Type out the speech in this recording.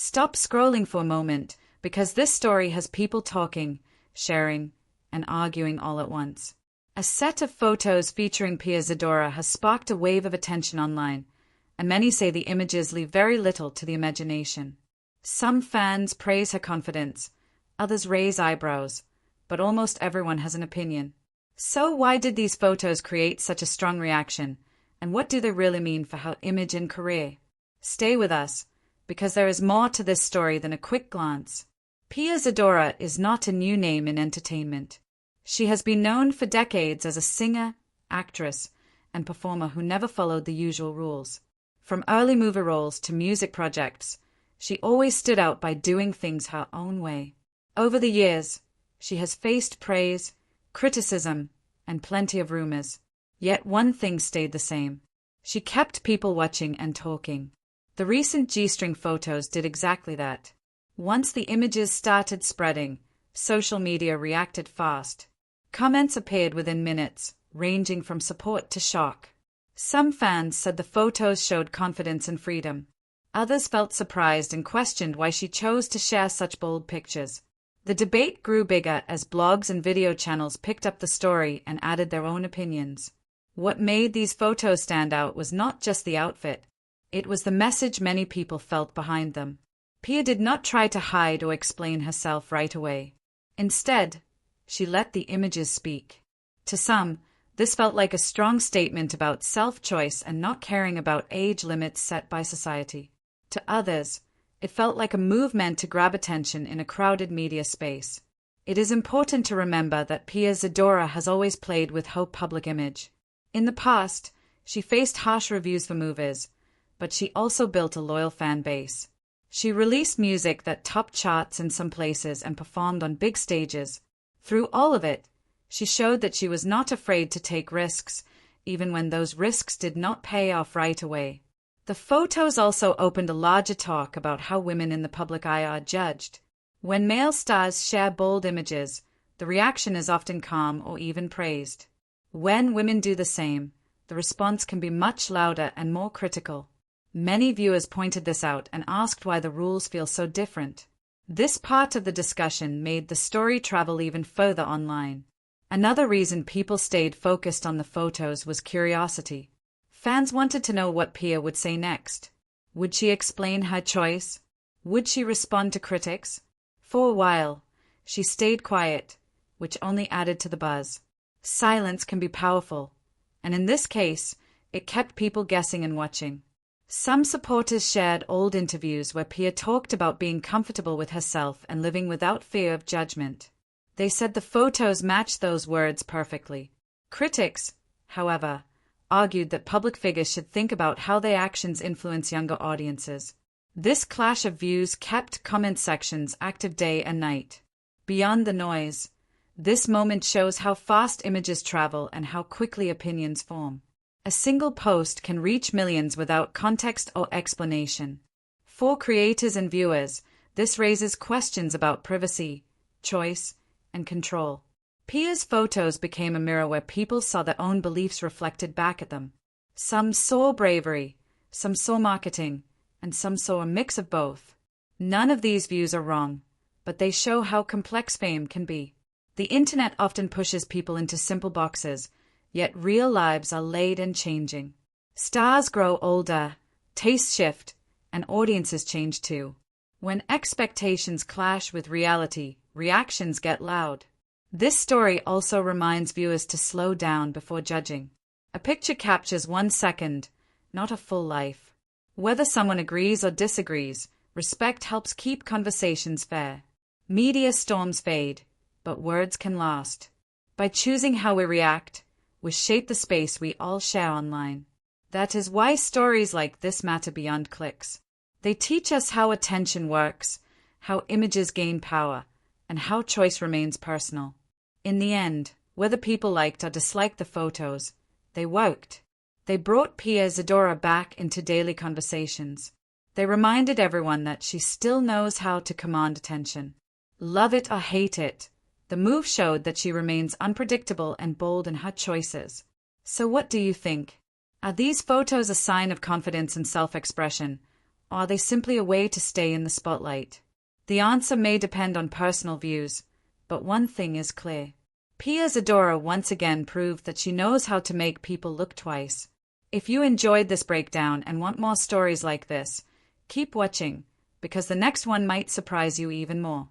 Stop scrolling for a moment, because this story has people talking, sharing, and arguing all at once. A set of photos featuring Pia Zadora has sparked a wave of attention online, and many say the images leave very little to the imagination. Some fans praise her confidence, others raise eyebrows, but almost everyone has an opinion. So why did these photos create such a strong reaction, and what do they really mean for her image and career? Stay with us, because there is more to this story than a quick glance. Pia Zadora is not a new name in entertainment. She has been known for decades as a singer, actress, and performer who never followed the usual rules. From early movie roles to music projects, she always stood out by doing things her own way. Over the years, she has faced praise, criticism, and plenty of rumors. Yet one thing stayed the same. She kept people watching and talking. The recent G-Strlng photos did exactly that. Once the images started spreading, social media reacted fast. Comments appeared within minutes, ranging from support to shock. Some fans said the photos showed confidence and freedom. Others felt surprised and questioned why she chose to share such bold pictures. The debate grew bigger as blogs and video channels picked up the story and added their own opinions. What made these photos stand out was not just the outfit. It was the message many people felt behind them. Pia did not try to hide or explain herself right away. Instead, she let the images speak. To some, this felt like a strong statement about self-choice and not caring about age limits set by society. To others, it felt like a move meant to grab attention in a crowded media space. It is important to remember that Pia Zadora has always played with her public image. In the past, she faced harsh reviews for movies, but she also built a loyal fan base. She released music that topped charts in some places and performed on big stages. Through all of it, she showed that she was not afraid to take risks, even when those risks did not pay off right away. The photos also opened a larger talk about how women in the public eye are judged. When male stars share bold images, the reaction is often calm or even praised. When women do the same, the response can be much louder and more critical. Many viewers pointed this out and asked why the rules feel so different. This part of the discussion made the story travel even further online. Another reason people stayed focused on the photos was curiosity. Fans wanted to know what Pia would say next. Would she explain her choice? Would she respond to critics? For a while, she stayed quiet, which only added to the buzz. Silence can be powerful, and in this case, it kept people guessing and watching. Some supporters shared old interviews where Pia talked about being comfortable with herself and living without fear of judgment. They said the photos matched those words perfectly. Critics, however, argued that public figures should think about how their actions influence younger audiences. This clash of views kept comment sections active day and night. Beyond the noise, this moment shows how fast images travel and how quickly opinions form. A single post can reach millions without context or explanation. For creators and viewers, this raises questions about privacy, choice, and control. Pia's photos became a mirror where people saw their own beliefs reflected back at them. Some saw bravery, some saw marketing, and some saw a mix of both. None of these views are wrong, but they show how complex fame can be. The internet often pushes people into simple boxes, yet real lives are laid and changing. Stars grow older, tastes shift, and audiences change too. When expectations clash with reality, reactions get loud. This story also reminds viewers to slow down before judging. A picture captures 1 second, not a full life. Whether someone agrees or disagrees, respect helps keep conversations fair. Media storms fade, but words can last. By choosing how we react, we shape the space we all share online. That is why stories like this matter beyond clicks. They teach us how attention works, how images gain power, and how choice remains personal. In the end, whether people liked or disliked the photos, they worked. They brought Pia Zadora back into daily conversations. They reminded everyone that she still knows how to command attention. Love it or hate it, the move showed that she remains unpredictable and bold in her choices. So what do you think? Are these photos a sign of confidence and self-expression, Or are they simply a way to stay in the spotlight? The answer may depend on personal views, but one thing is clear. Pia Zadora once again proved that she knows how to make people look twice. If you enjoyed this breakdown and want more stories like this, keep watching, because the next one might surprise you even more.